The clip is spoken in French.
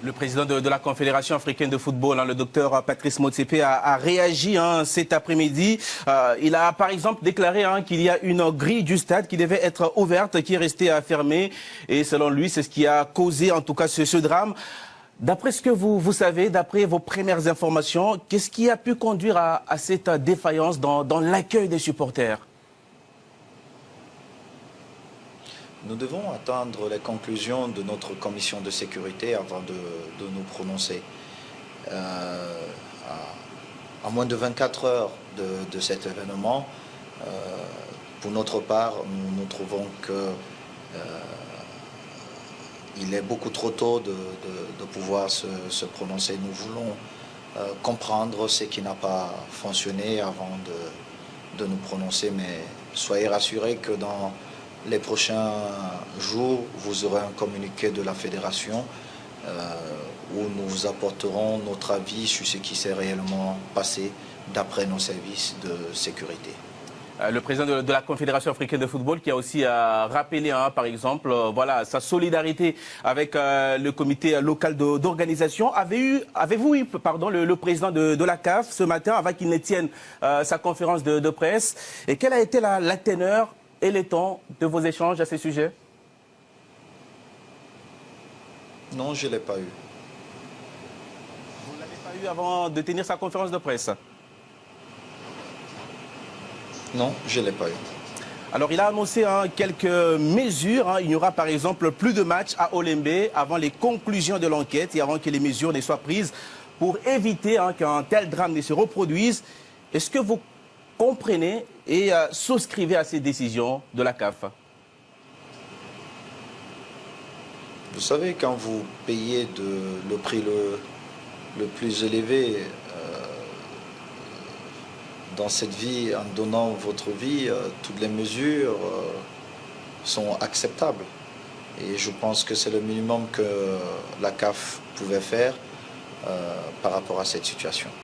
Le président de la Confédération africaine de football, le docteur Patrice Motsepe, a réagi cet après-midi. Il a par exemple déclaré qu'il y a une grille du stade qui devait être ouverte, qui est restée fermée. Et selon lui, c'est ce qui a causé en tout cas ce drame. D'après ce que vous savez, d'après vos premières informations, qu'est-ce qui a pu conduire à cette défaillance dans l'accueil des supporters? Nous devons attendre les conclusions de notre commission de sécurité avant de nous prononcer. À moins de 24 heures de cet événement, pour notre part, nous trouvons qu'il est beaucoup trop tôt de pouvoir se prononcer. Nous voulons comprendre ce qui n'a pas fonctionné avant de nous prononcer, mais soyez rassurés que dans les prochains jours, vous aurez un communiqué de la Fédération où nous apporterons notre avis sur ce qui s'est réellement passé d'après nos services de sécurité. Le président de la Confédération africaine de football qui a aussi rappelé, par exemple, voilà, sa solidarité avec le comité local d'organisation. Avez-vous eu le président de la CAF ce matin avant qu'il ne tienne sa conférence de presse? Et quelle a été la teneur et le ton de vos échanges à ce sujet? Non, je ne l'ai pas eu. Vous ne l'avez pas eu avant de tenir sa conférence de presse? Non, je ne l'ai pas eu. Alors, il a annoncé quelques mesures. Il y aura par exemple plus de matchs à Olembe avant les conclusions de l'enquête et avant que les mesures ne soient prises pour éviter qu'un tel drame ne se reproduise. Est-ce que vous comprenez et souscrivez à ces décisions de la CAF? Vous savez, quand vous payez le prix le plus élevé dans cette vie, en donnant votre vie, toutes les mesures sont acceptables. Et je pense que c'est le minimum que la CAF pouvait faire par rapport à cette situation.